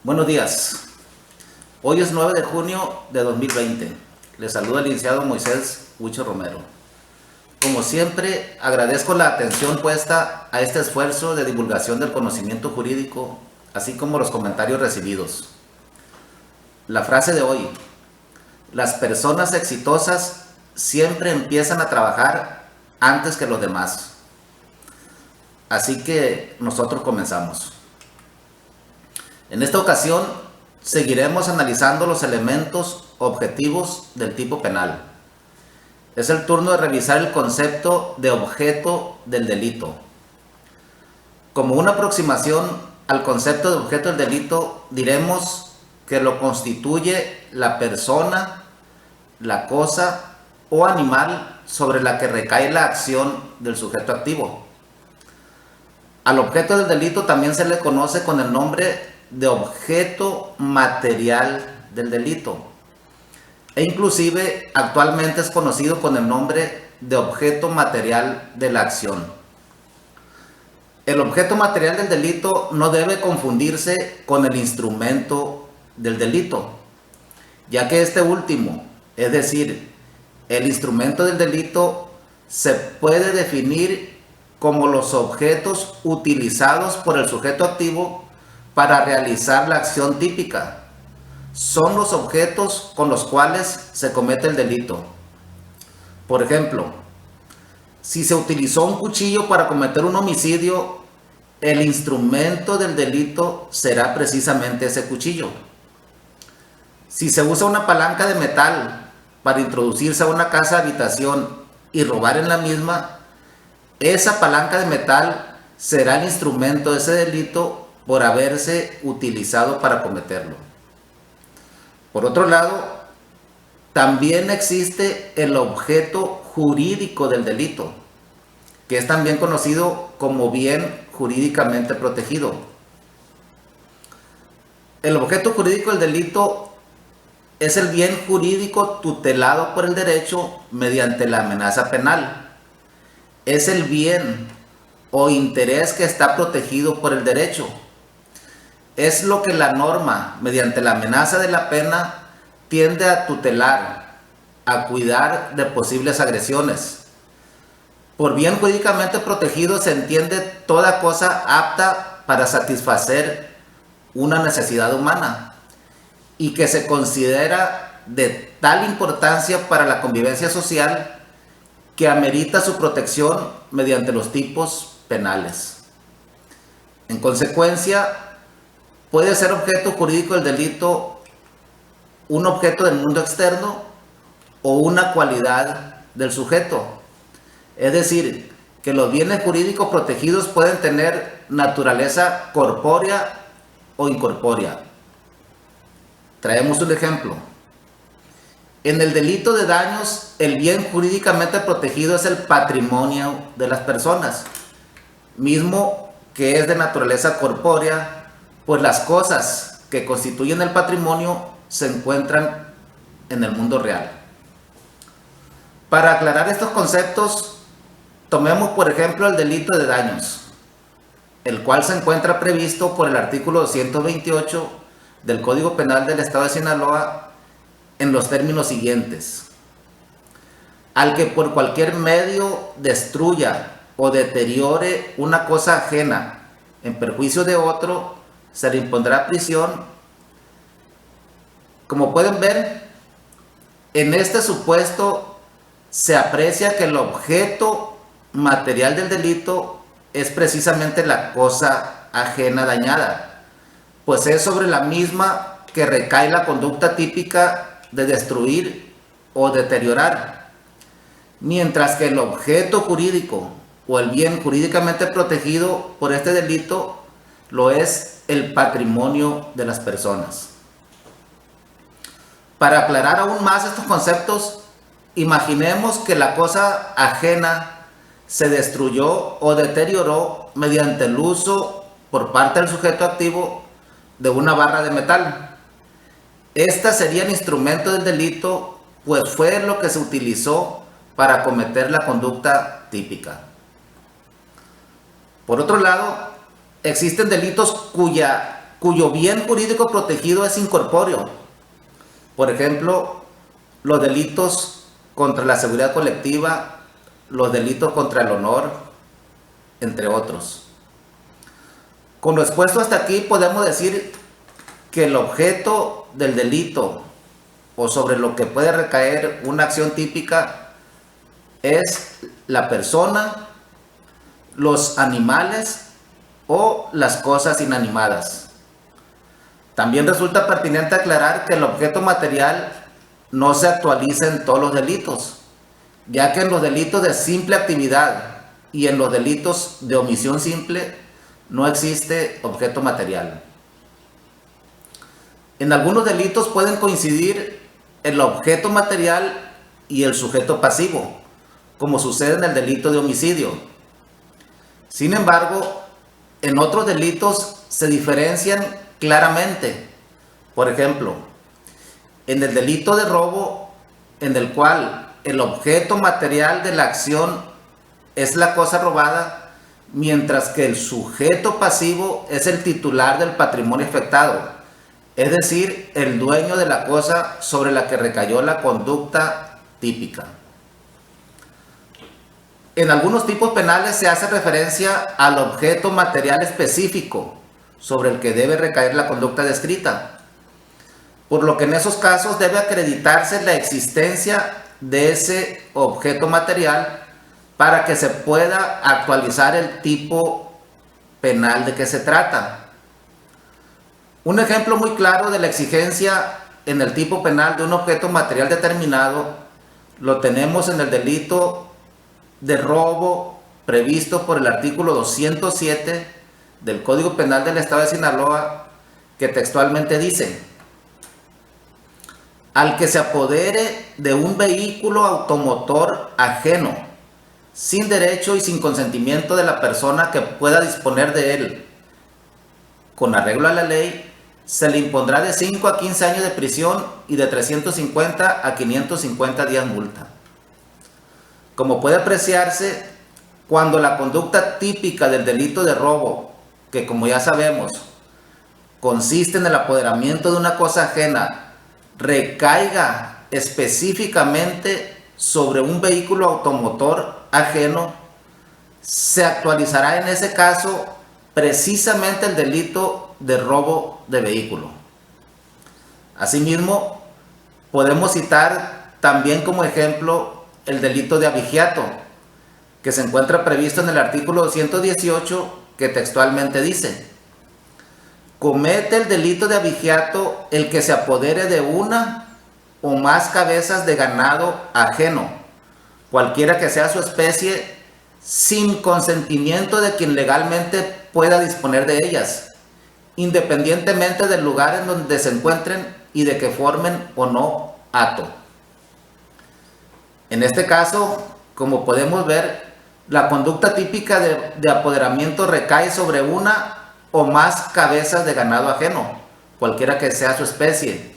Buenos días. Hoy es 9 de junio de 2020. Les saluda el licenciado Moisés Huicho Romero. Como siempre, agradezco la atención puesta a este esfuerzo de divulgación del conocimiento jurídico, así como los comentarios recibidos. La frase de hoy: las personas exitosas siempre empiezan a trabajar antes que los demás. Así que nosotros comenzamos. En esta ocasión seguiremos analizando los elementos objetivos del tipo penal. Es el turno de revisar el concepto de objeto del delito. Como una aproximación al concepto de objeto del delito, diremos que lo constituye la persona, la cosa o animal sobre la que recae la acción del sujeto activo. Al objeto del delito también se le conoce con el nombre de objeto material del delito, e inclusive actualmente es conocido con el nombre de objeto material de la acción. El objeto material del delito no debe confundirse con el instrumento del delito, ya que este último, es decir, el instrumento del delito, se puede definir como los objetos utilizados por el sujeto activo para realizar la acción típica. Son los objetos con los cuales se comete el delito. Por ejemplo, si se utilizó un cuchillo para cometer un homicidio, el instrumento del delito será precisamente ese cuchillo. Si se usa una palanca de metal para introducirse a una casa habitación y robar en la misma, esa palanca de metal será el instrumento de ese delito por haberse utilizado para cometerlo. Por otro lado, también existe el objeto jurídico del delito, que es también conocido como bien jurídicamente protegido. El objeto jurídico del delito es el bien jurídico tutelado por el derecho mediante la amenaza penal. Es el bien o interés que está protegido por el derecho. Es lo que la norma, mediante la amenaza de la pena, tiende a tutelar, a cuidar de posibles agresiones. Por bien jurídicamente protegido se entiende toda cosa apta para satisfacer una necesidad humana y que se considera de tal importancia para la convivencia social que amerita su protección mediante los tipos penales. En consecuencia, puede ser objeto jurídico del delito un objeto del mundo externo o una cualidad del sujeto. Es decir, que los bienes jurídicos protegidos pueden tener naturaleza corpórea o incorpórea. Traemos un ejemplo. En el delito de daños, el bien jurídicamente protegido es el patrimonio de las personas, mismo que es de naturaleza corpórea, pues las cosas que constituyen el patrimonio se encuentran en el mundo real. Para aclarar estos conceptos, tomemos por ejemplo el delito de daños, el cual se encuentra previsto por el artículo 228 del Código Penal del Estado de Sinaloa en los términos siguientes: al que por cualquier medio destruya o deteriore una cosa ajena en perjuicio de otro, se le impondrá prisión. Como pueden ver, en este supuesto se aprecia que el objeto material del delito es precisamente la cosa ajena dañada, pues es sobre la misma que recae la conducta típica de destruir o deteriorar, mientras que el objeto jurídico o el bien jurídicamente protegido por este delito lo es el patrimonio de las personas. Para aclarar aún más estos conceptos, imaginemos que la cosa ajena se destruyó o deterioró mediante el uso por parte del sujeto activo de una barra de metal. Esta sería el instrumento del delito, pues fue lo que se utilizó para cometer la conducta típica. Por otro lado, existen delitos cuya cuyo bien jurídico protegido es incorpóreo. Por ejemplo, los delitos contra la seguridad colectiva, los delitos contra el honor, entre otros. Con lo expuesto hasta aquí podemos decir que el objeto del delito o sobre lo que puede recaer una acción típica es la persona, los animales o las cosas inanimadas. También resulta pertinente aclarar que el objeto material no se actualiza en todos los delitos, ya que en los delitos de simple actividad y en los delitos de omisión simple no existe objeto material. En algunos delitos pueden coincidir el objeto material y el sujeto pasivo, como sucede en el delito de homicidio. Sin embargo, en otros delitos se diferencian claramente. Por ejemplo, en el delito de robo, en el cual el objeto material de la acción es la cosa robada, mientras que el sujeto pasivo es el titular del patrimonio afectado, es decir, el dueño de la cosa sobre la que recayó la conducta típica. En algunos tipos penales se hace referencia al objeto material específico sobre el que debe recaer la conducta descrita, por lo que en esos casos debe acreditarse la existencia de ese objeto material para que se pueda actualizar el tipo penal de que se trata. Un ejemplo muy claro de la exigencia en el tipo penal de un objeto material determinado lo tenemos en el delito de robo previsto por el artículo 207 del Código Penal del Estado de Sinaloa, que textualmente dice: al que se apodere de un vehículo automotor ajeno, sin derecho y sin consentimiento de la persona que pueda disponer de él, con arreglo a la ley, se le impondrá de 5 a 15 años de prisión y de 350 a 550 días multa. Como puede apreciarse, cuando la conducta típica del delito de robo, que como ya sabemos, consiste en el apoderamiento de una cosa ajena, recaiga específicamente sobre un vehículo automotor ajeno, se actualizará en ese caso precisamente el delito de robo de vehículo. Asimismo, podemos citar también como ejemplo el delito de abigeato, que se encuentra previsto en el artículo 218, que textualmente dice: comete el delito de abigeato el que se apodere de una o más cabezas de ganado ajeno, cualquiera que sea su especie, sin consentimiento de quien legalmente pueda disponer de ellas, independientemente del lugar en donde se encuentren y de que formen o no hato. En este caso, como podemos ver, la conducta típica de apoderamiento recae sobre una o más cabezas de ganado ajeno, cualquiera que sea su especie,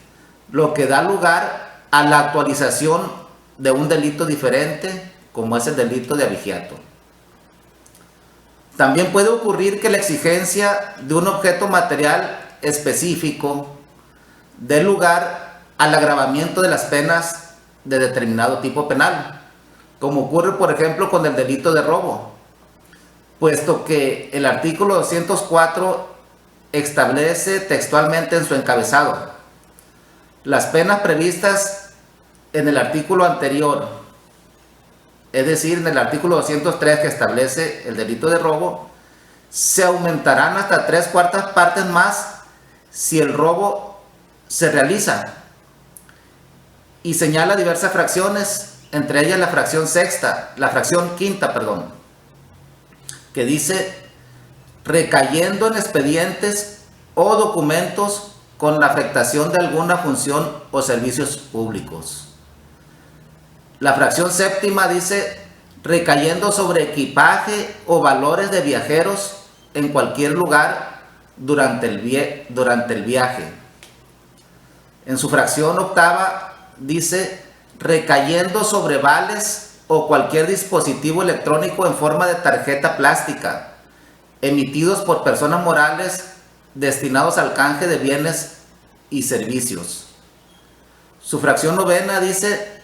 lo que da lugar a la actualización de un delito diferente, como es el delito de abigeato. También puede ocurrir que la exigencia de un objeto material específico dé lugar al agravamiento de las penas de determinado tipo penal, como ocurre por ejemplo con el delito de robo, puesto que el artículo 204 establece textualmente en su encabezado: las penas previstas en el artículo anterior, es decir, en el artículo 203 que establece el delito de robo, se aumentarán hasta 3/4 partes más si el robo se realiza, y señala diversas fracciones, entre ellas la fracción quinta, que dice: recayendo en expedientes o documentos con la afectación de alguna función o servicios públicos. La fracción séptima dice: recayendo sobre equipaje o valores de viajeros en cualquier lugar durante el viaje. En su fracción octava dice: recayendo sobre vales o cualquier dispositivo electrónico en forma de tarjeta plástica, emitidos por personas morales destinados al canje de bienes y servicios. Su fracción novena dice,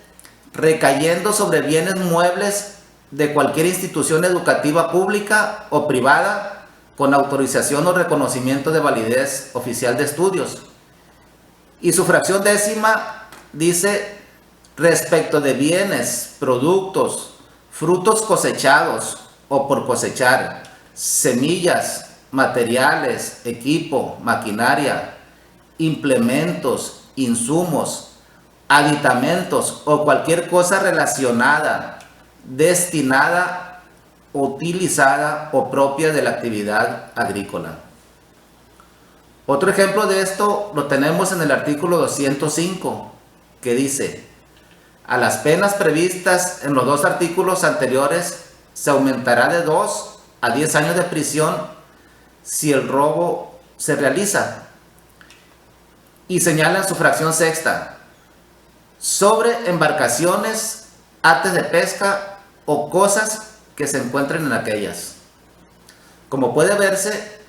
recayendo sobre bienes muebles de cualquier institución educativa pública o privada con autorización o reconocimiento de validez oficial de estudios. Y su fracción décima dice, respecto de bienes, productos, frutos cosechados o por cosechar, semillas, materiales, equipo, maquinaria, implementos, insumos, aditamentos o cualquier cosa relacionada, destinada, utilizada o propia de la actividad agrícola. Otro ejemplo de esto lo tenemos en el artículo 205, que dice, a las penas previstas en los dos artículos anteriores se aumentará de 2 a 10 años de prisión si el robo se realiza. Y señala en su fracción sexta, sobre embarcaciones, artes de pesca o cosas que se encuentren en aquellas. Como puede verse,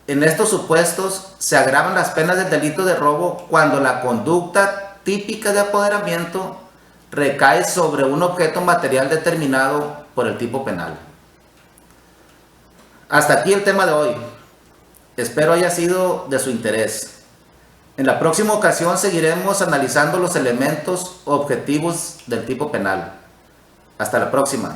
en estos supuestos se agravan las penas del delito de robo cuando la conducta típica de apoderamiento recae sobre un objeto material determinado por el tipo penal. Hasta aquí el tema de hoy. Espero haya sido de su interés. En la próxima ocasión seguiremos analizando los elementos objetivos del tipo penal. Hasta la próxima.